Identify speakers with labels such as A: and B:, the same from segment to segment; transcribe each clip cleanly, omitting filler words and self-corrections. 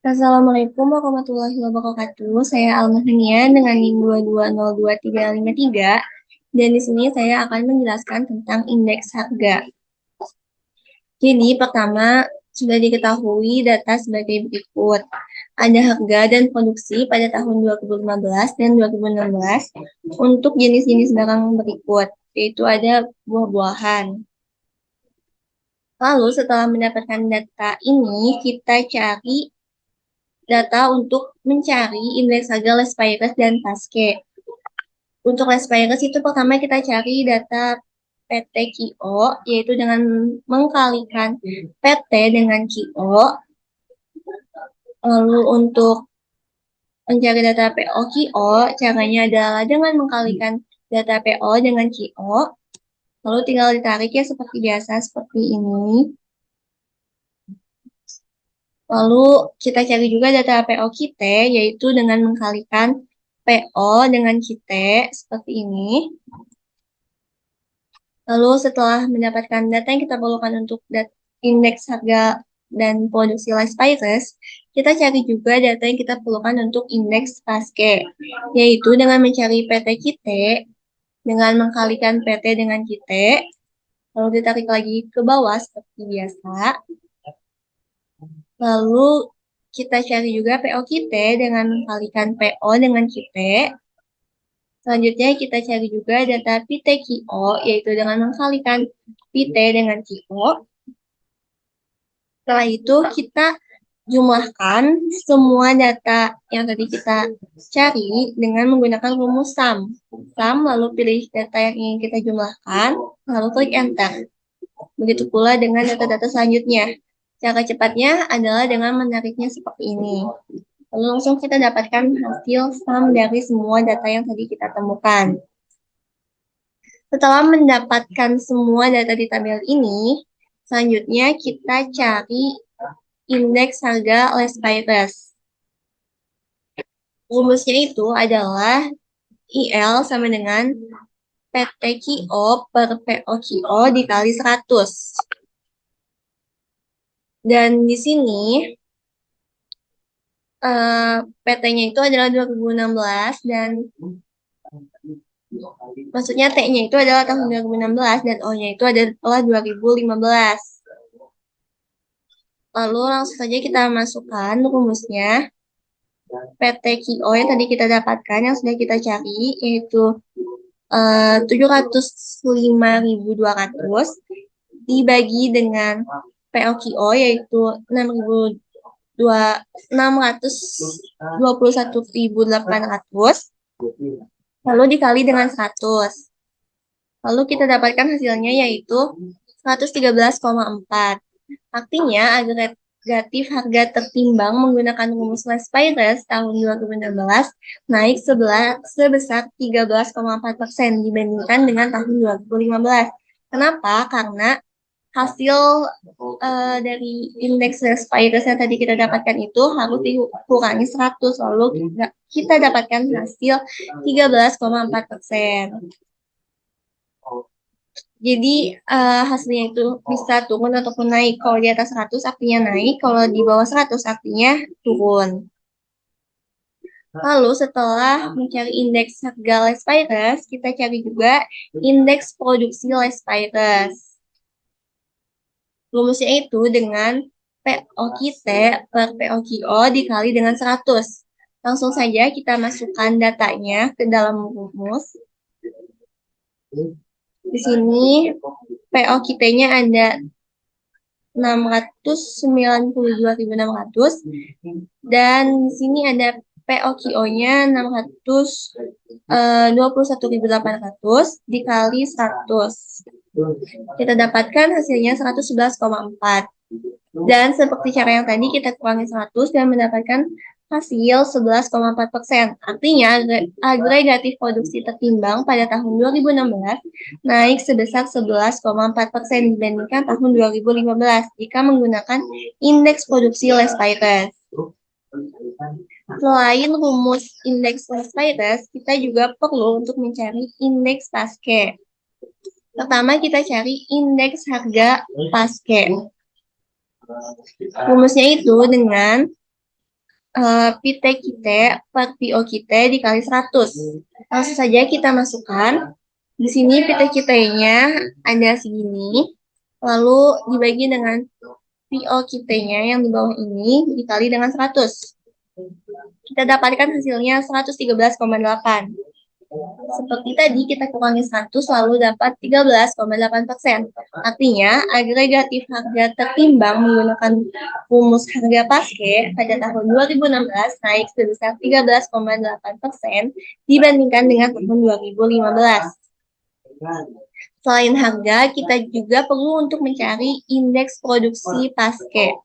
A: Assalamualaikum warahmatullahi wabarakatuh. Saya Almahania dengan NIM 2202353 dan di sini saya akan menjelaskan tentang indeks harga. Jadi pertama sudah diketahui data sebagai berikut. Ada harga dan produksi pada tahun 2015 dan 2016 untuk jenis-jenis barang berikut, yaitu ada buah-buahan. Lalu setelah mendapatkan data ini, kita cari data untuk mencari indeks harga less Payres dan Paske. Untuk less Payres itu pertama kita cari data PT KIO, yaitu dengan mengkalikan PT dengan KIO. Lalu untuk mencari data PO KIO, caranya adalah dengan mengkalikan data PO dengan KIO. Lalu tinggal ditarik ya seperti biasa, seperti ini. Lalu kita cari juga data PO kita, yaitu dengan mengkalikan PO dengan kita, seperti ini. Lalu setelah mendapatkan data yang kita perlukan untuk indeks harga dan produksi less Payres, kita cari juga data yang kita perlukan untuk indeks Paske, yaitu dengan mencari PT kita, dengan mengkalikan PT dengan kita, lalu ditarik lagi ke bawah seperti biasa. Lalu kita cari juga PO kita dengan mengkalikan PO dengan kita. Selanjutnya kita cari juga data PTQO, yaitu dengan mengkalikan PT dengan QO. Setelah itu kita jumlahkan semua data yang tadi kita cari dengan menggunakan rumus sum. Sum, lalu pilih data yang ingin kita jumlahkan, lalu klik enter. Begitu pula dengan data-data selanjutnya. Cara cepatnya adalah dengan menariknya seperti ini. Lalu langsung kita dapatkan hasil sum dari semua data yang tadi kita temukan. Setelah mendapatkan semua data di tabel ini, selanjutnya kita cari indeks harga less Payres. Rumusnya itu adalah IL sama dengan PT KIO per PO KIO dikali 100. Dan di sini PT-nya itu adalah 2016 dan maksudnya T-nya itu adalah tahun 2016 dan O-nya itu adalah 2015. Lalu langsung saja kita masukkan rumusnya. PT KIO yang tadi kita dapatkan, yang sudah kita cari, yaitu 705.200 dibagi dengan PO KIO, yaitu 621.800, lalu dikali dengan 100. Lalu kita dapatkan hasilnya yaitu 113,4. Artinya agregatif harga tertimbang menggunakan rumus less Payres tahun 2016 naik sebesar 13,4% dibandingkan dengan tahun 2015. Kenapa? Karena hasil dari indeks less Payres yang tadi kita dapatkan itu harus dikurangi 100, lalu kita dapatkan hasil 13,4%. Jadi hasilnya itu bisa turun ataupun naik. Kalau di atas 100 artinya naik, kalau di bawah 100 artinya turun. Lalu setelah mencari indeks harga less Payres, kita cari juga indeks produksi less Payres. Rumusnya itu dengan PO kita per PO KIO dikali dengan 100. Langsung saja kita masukkan datanya ke dalam rumus. Di sini PO kita-nya ada 692.600 dan di sini ada PO KIO-nya 621.800 dikali 100. Kita dapatkan hasilnya 111,4. Dan seperti cara yang tadi kita kurangi 100 dan mendapatkan hasil 11,4%. Artinya agregatif produksi tertimbang pada tahun 2016 naik sebesar 11,4% dibandingkan tahun 2015 jika menggunakan indeks produksi less Payres. Selain rumus indeks less Payres, kita juga perlu untuk mencari indeks Paske. Pertama kita cari indeks harga Paske. Rumusnya itu dengan PT kita per PO kita dikali 100. Langsung saja kita masukkan. Di sini PT kita-nya ada segini. Lalu dibagi dengan PO kita-nya yang di bawah ini dikali dengan 100. Kita dapatkan hasilnya 113,8. Seperti tadi, kita kurangi 100 lalu dapat 13,8%. Artinya, agregatif harga tertimbang menggunakan rumus harga paske pada tahun 2016 naik sebesar 13,8% dibandingkan dengan tahun 2015. Selain harga, kita juga perlu untuk mencari indeks produksi paske.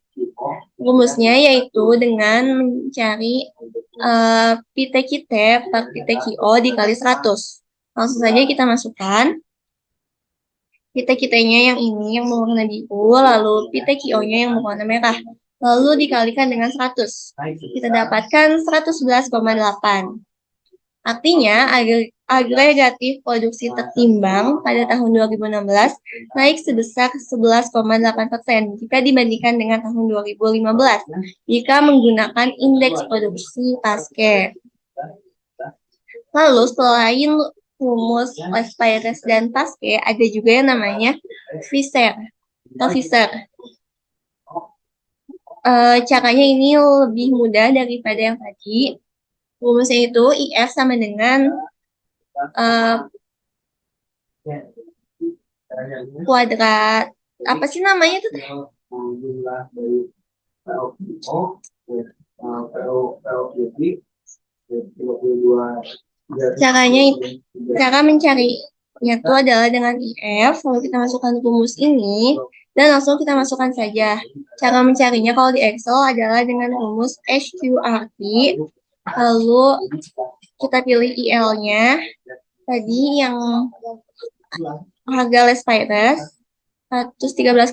A: Rumusnya yaitu dengan mencari PT kita per PT QO dikali 100. Langsung saja kita masukkan. PT kita-nya yang ini yang berwarna biru, lalu PT QO-nya yang berwarna merah. Lalu dikalikan dengan 100. Kita dapatkan 111,8. Artinya, agregatif produksi tertimbang pada tahun 2016 naik sebesar 11,8% jika dibandingkan dengan tahun 2015 jika menggunakan indeks produksi paske. Lalu selain rumus Lespires dan paske, ada juga yang namanya Fisher atau Fisher. Caranya ini lebih mudah daripada yang tadi. Rumusnya itu IF sama dengan kuadrat, apa sih namanya itu? Cara mencarinya itu adalah dengan IF, lalu kita masukkan rumus ini, dan langsung kita masukkan saja. Cara mencarinya kalau di Excel adalah dengan rumus SQRT, lalu kita pilih IL-nya, tadi yang harga Lespires 113,4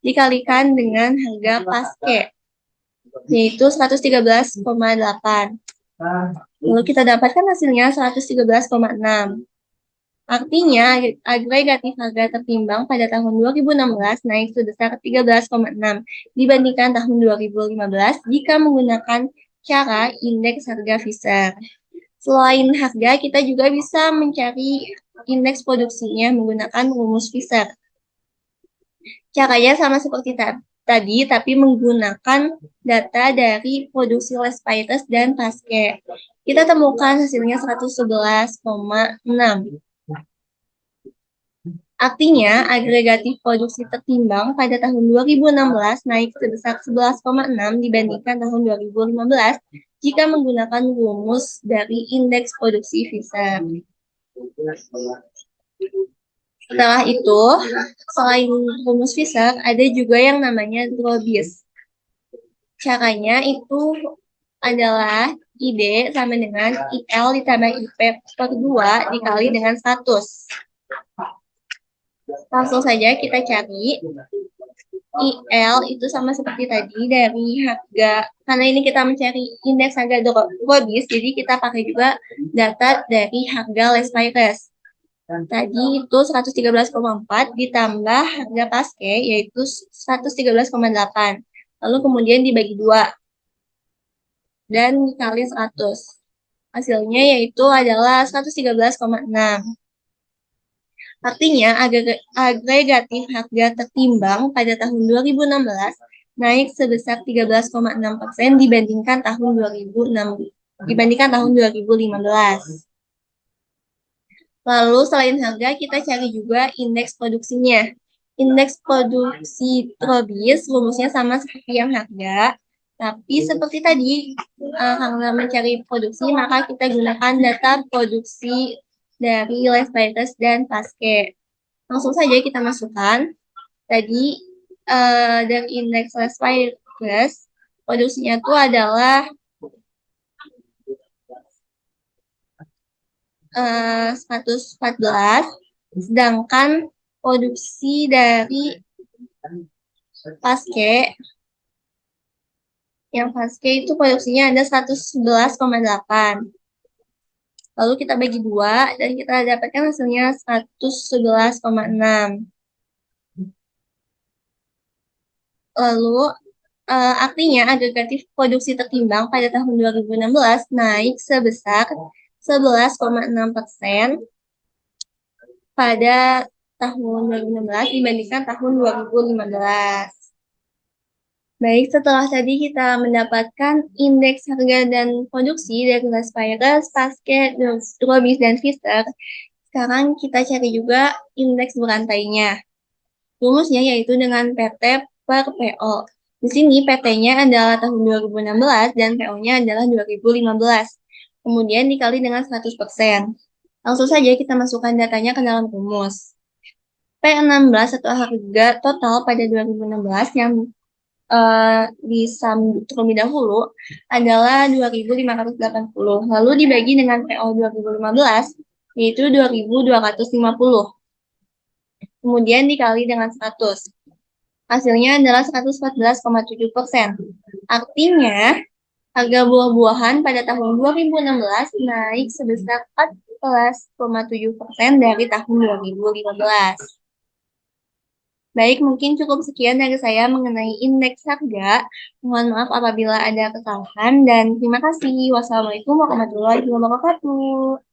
A: dikalikan dengan harga paske, yaitu 113,8. Lalu kita dapatkan hasilnya 113,6. Artinya, agregatif harga tertimbang pada tahun 2016 naik sebesar 13,6 dibandingkan tahun 2015 jika menggunakan cara indeks harga Fisher. Selain harga, kita juga bisa mencari indeks produksinya menggunakan rumus Fisher. Caranya sama seperti tadi, tapi menggunakan data dari produksi Lespires dan paske. Kita temukan hasilnya 111,6. Artinya, agregatif produksi tertimbang pada tahun 2016 naik sebesar 11,6 dibandingkan tahun 2015 jika menggunakan rumus dari indeks produksi Fisher. Setelah itu, selain rumus Fisher, ada juga yang namanya Dробis. Caranya itu adalah ID sama dengan IL ditambah IP per 2 dikali dengan 100. Langsung saja kita cari. IL itu sama seperti tadi dari harga, karena ini kita mencari indeks harga Dробis, jadi kita pakai juga data dari harga Lespires. Tadi itu 113,4 ditambah harga paske yaitu 113,8. Lalu kemudian dibagi 2 dan dikali 100. Hasilnya yaitu adalah 113,6. Artinya agregatif harga tertimbang pada tahun 2016 naik sebesar 13,6% dibandingkan tahun 2015. Lalu selain harga, kita cari juga indeks produksinya. Indeks produksi Dробis rumusnya sama seperti yang harga, tapi seperti tadi, karena mencari produksi, maka kita gunakan data produksi dari Lespires dan paske. Langsung saja kita masukkan. Tadi dari indeks Lespires, produksinya itu adalah 114, sedangkan produksi dari paske, yang paske itu produksinya ada 111,8. Lalu kita bagi 2 dan kita dapatkan hasilnya 111,6. Lalu Artinya agregatif produksi tertimbang pada tahun 2016 naik sebesar 11,6% pada tahun 2016 dibandingkan tahun 2015. Baik, setelah tadi kita mendapatkan indeks harga dan produksi dari Les Payres, Pasket, Drobis, dan Pfizer, sekarang kita cari juga indeks berantainya. Rumusnya yaitu dengan PT per PO. Di sini PT-nya adalah tahun 2016 dan PO-nya adalah 2015. Kemudian dikali dengan 100%. Langsung saja kita masukkan datanya ke dalam rumus. P16 atau harga total pada 2016 yang terlebih dahulu adalah 2.580. Lalu dibagi dengan PO 2015 yaitu 2.250. Kemudian dikali dengan 100. Hasilnya adalah 114,7%. Artinya, harga buah-buahan pada tahun 2016 naik sebesar 14,7% dari tahun 2015. Baik, mungkin cukup sekian dari saya mengenai indeks harga. Mohon maaf apabila ada kesalahan dan terima kasih. Wassalamualaikum warahmatullahi wabarakatuh.